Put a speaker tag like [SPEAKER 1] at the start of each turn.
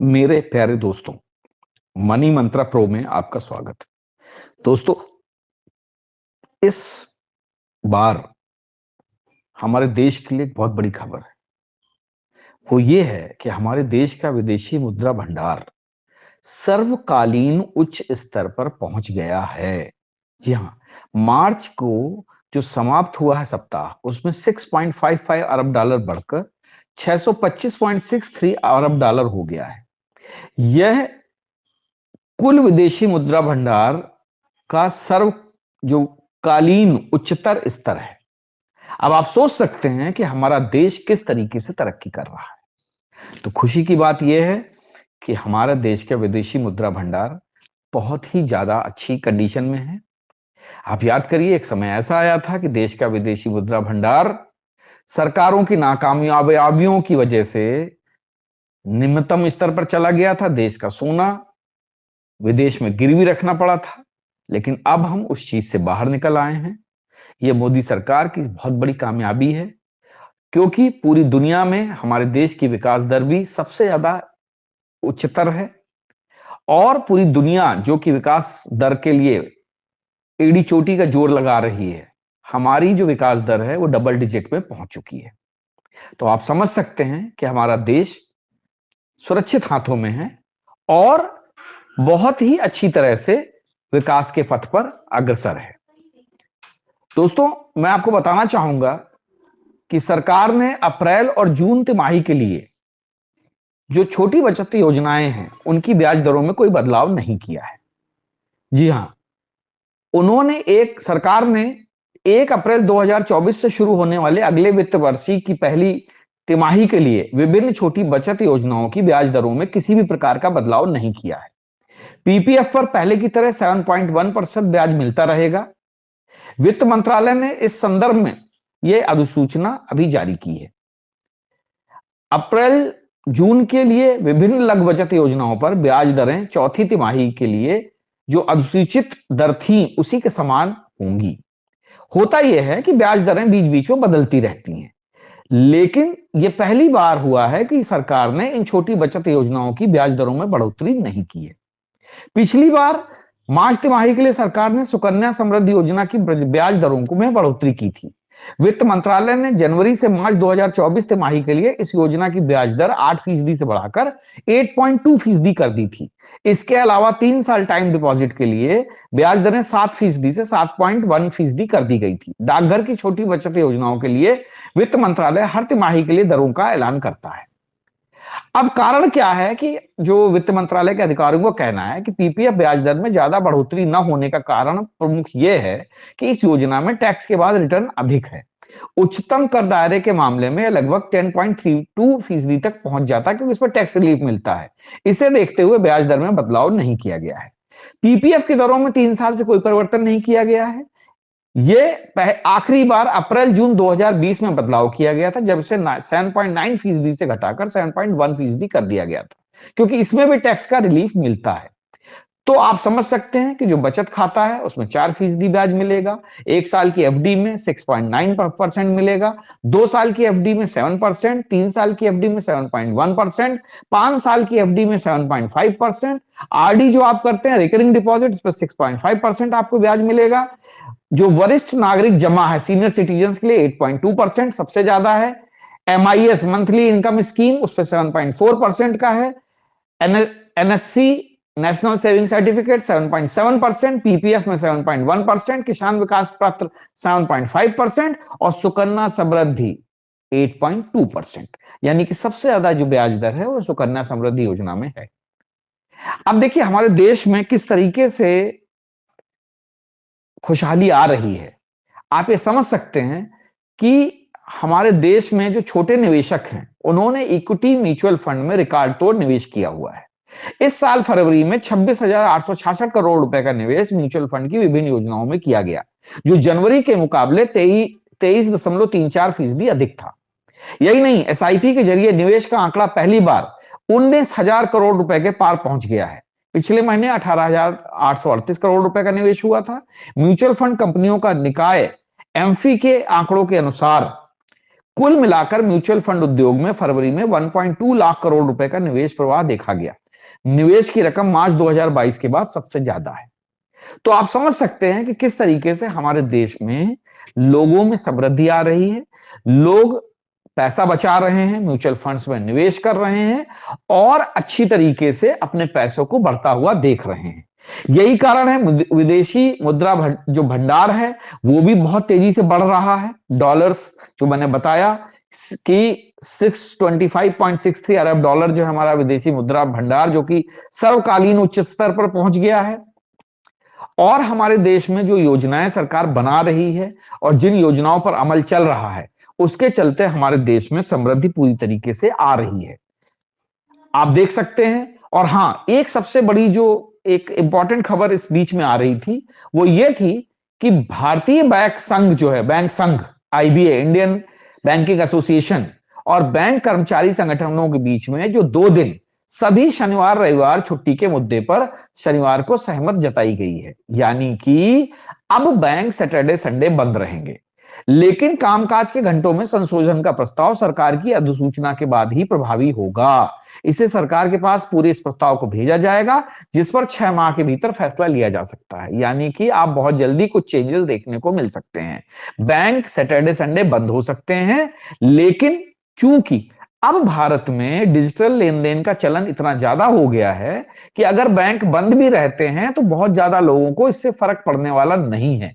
[SPEAKER 1] मेरे प्यारे दोस्तों, मनी मंत्रा प्रो में आपका स्वागत है। दोस्तों, इस बार हमारे देश के लिए एक बहुत बड़ी खबर है। वो ये है कि हमारे देश का विदेशी मुद्रा भंडार सर्वकालीन उच्च स्तर पर पहुंच गया है। जी हाँ, मार्च को जो समाप्त हुआ है सप्ताह, उसमें 6.55 अरब डॉलर बढ़कर 625.63 अरब डॉलर हो गया है। यह कुल विदेशी मुद्रा भंडार का सर्व जो कालीन उच्चतर स्तर है। अब आप सोच सकते हैं कि हमारा देश किस तरीके से तरक्की कर रहा है। तो खुशी की बात यह है कि हमारा देश का विदेशी मुद्रा भंडार बहुत ही ज्यादा अच्छी कंडीशन में है। आप याद करिए, एक समय ऐसा आया था कि देश का विदेशी मुद्रा भंडार सरकारों की नाकामयाबियों की वजह से निम्नतम स्तर पर चला गया था। देश का सोना विदेश में गिरवी रखना पड़ा था, लेकिन अब हम उस चीज से बाहर निकल आए हैं। यह मोदी सरकार की बहुत बड़ी कामयाबी है, क्योंकि पूरी दुनिया में हमारे देश की विकास दर भी सबसे ज्यादा उच्चतर है। और पूरी दुनिया जो कि विकास दर के लिए एड़ी चोटी का जोर लगा रही है, हमारी जो विकास दर है वो डबल डिजिट में पहुंच चुकी है। तो आप समझ सकते हैं कि हमारा देश सुरक्षित हाथों में है और बहुत ही अच्छी तरह से विकास के पथ पर अग्रसर है। दोस्तों, मैं आपको बताना चाहूंगा कि सरकार ने अप्रैल और जून तिमाही के लिए जो छोटी बचत योजनाएं हैं, उनकी ब्याज दरों में कोई बदलाव नहीं किया है। जी हां, सरकार ने 1 अप्रैल 2024 से शुरू होने वाले अगले वित्त वर्ष की पहली तिमाही के लिए विभिन्न छोटी बचत योजनाओं की ब्याज दरों में किसी भी प्रकार का बदलाव नहीं किया है। पीपीएफ पर पहले की तरह 7.1% ब्याज मिलता रहेगा। वित्त मंत्रालय ने इस संदर्भ में यह अधिसूचना अभी जारी की है। अप्रैल जून के लिए विभिन्न लघु बचत योजनाओं पर ब्याज दरें चौथी तिमाही के लिए जो अधिसूचित दर थी उसी के समान होंगी। होता यह है कि ब्याज दरें बीच बीच में बदलती रहती हैं, लेकिन यह पहली बार हुआ है कि सरकार ने इन छोटी बचत योजनाओं की ब्याज दरों में बढ़ोतरी नहीं की है। पिछली बार मार्च तिमाही के लिए सरकार ने सुकन्या समृद्धि योजना की ब्याज दरों में बढ़ोतरी की थी। वित्त मंत्रालय ने जनवरी से मार्च 2024 तिमाही के लिए इस योजना की ब्याज दर 8% से बढ़ाकर 8.2% कर दी थी। इसके अलावा 3 साल टाइम डिपॉजिट के लिए ब्याज दरें 7% से 7.1% कर दी गई थी। डाकघर की छोटी बचत योजनाओं के लिए वित्त मंत्रालय हर तिमाही के लिए दरों का ऐलान करता है। अब कारण क्या है कि जो वित्त मंत्रालय के अधिकारियों को कहना है कि पीपीएफ ब्याज दर में ज्यादा बढ़ोतरी न होने का कारण प्रमुख यह है कि इस योजना में टैक्स के बाद रिटर्न अधिक है। उच्चतम कर दायरे के मामले में लगभग 10.32% तक पहुंच जाता है, क्योंकि इस पर टैक्स रिलीफ मिलता है। इसे देखते हुए ब्याज दर में बदलाव नहीं किया गया है। पीपीएफ की दरों में 3 साल से कोई परिवर्तन नहीं किया गया है। ये आखिरी बार अप्रैल जून 2020 में बदलाव किया गया था, जब इसे 7.9% से घटाकर 7.1% कर दिया गया था, क्योंकि इसमें भी टैक्स का रिलीफ मिलता है। तो आप समझ सकते हैं कि जो बचत खाता है उसमें 4% ब्याज मिलेगा, 1 साल की एफडी में 6.9% मिलेगा, 2 साल की एफडी में 7%, 3 साल की एफडी में 7.1%, 5 साल की एफडी में 7.5%, आरडी जो आप करते हैं रिकरिंग डिपॉजिट, इस पर 6.5% आपको ब्याज मिलेगा। जो वरिष्ठ नागरिक जमा है सीनियर सिटीजन के लिए 8.2% सबसे ज्यादा है। एमआईएस मंथली इनकम स्कीम उस पर 7.4% का है। NSC national saving certificate 7.7%, PPF में 7.1%, किसान विकास पत्र 7.5% और सुकन्या समृद्धि 8.2%। यानी कि सबसे ज्यादा जो ब्याज दर है वो सुकन्या समृद्धि योजना में है। अब देखिए हमारे देश में किस तरीके से खुशहाली आ रही है। आप ये समझ सकते हैं कि हमारे देश में जो छोटे निवेशक हैं, उन्होंने इक्विटी म्यूचुअल फंड में रिकॉर्ड तोड़ निवेश किया हुआ है। इस साल फरवरी में 26,866 करोड़ रुपए का निवेश म्यूचुअल फंड की विभिन्न योजनाओं में किया गया, जो जनवरी के मुकाबले 23.34% अधिक था। यही नहीं, एसआईपी के जरिए निवेश का आंकड़ा पहली बार 19,000 करोड़ रुपए के पार पहुंच गया है। पिछले महीने 18,838 करोड़ रुपए का निवेश हुआ था। म्यूचुअल फंड कंपनियों का निकाय एम्फी के आंकड़ों के अनुसार कुल मिलाकर म्यूचुअल फंड उद्योग में फरवरी में 1.2 लाख करोड़ रुपए का निवेश प्रवाह देखा गया। निवेश की रकम मार्च 2022 के बाद सबसे ज्यादा है। तो आप समझ सकते हैं कि किस तरीके से हमारे देश में लोगों में समृद्धि आ रही है, लोग पैसा बचा रहे हैं, म्यूचुअल फंड्स में निवेश कर रहे हैं और अच्छी तरीके से अपने पैसों को बढ़ता हुआ देख रहे हैं। यही कारण है विदेशी मुद्रा जो भंडार है वो भी बहुत तेजी से बढ़ रहा है। डॉलर्स जो मैंने बताया कि 625.63 अरब डॉलर जो है हमारा विदेशी मुद्रा भंडार, जो कि सर्वकालीन उच्च स्तर पर पहुंच गया है। और हमारे देश में जो योजनाएं सरकार बना रही है और जिन योजनाओं पर अमल चल रहा है उसके चलते हमारे देश में समृद्धि पूरी तरीके से आ रही है, आप देख सकते हैं। और हां, एक सबसे बड़ी जो एक इंपॉर्टेंट खबर इस बीच में आ रही थी वो ये थी कि भारतीय बैंक संघ जो है, बैंक संघ आईबीए, इंडियन बैंकिंग एसोसिएशन और बैंक कर्मचारी संगठनों के बीच में जो 2 दिन सभी शनिवार रविवार छुट्टी के मुद्दे पर शनिवार को सहमत जताई गई है। यानी कि अब बैंक सैटरडे संडे बंद रहेंगे, लेकिन कामकाज के घंटों में संशोधन का प्रस्ताव सरकार की अधिसूचना के बाद ही प्रभावी होगा। इसे सरकार के पास पूरे इस प्रस्ताव को भेजा जाएगा जिस पर 6 माह के भीतर फैसला लिया जा सकता है। यानी कि आप बहुत जल्दी कुछ चेंजेस देखने को मिल सकते हैं। बैंक सैटरडे संडे बंद हो सकते हैं, लेकिन चूंकि अब भारत में डिजिटल लेन देन का चलन इतना ज्यादा हो गया है कि अगर बैंक बंद भी रहते हैं तो बहुत ज्यादा लोगों को इससे फर्क पड़ने वाला नहीं है।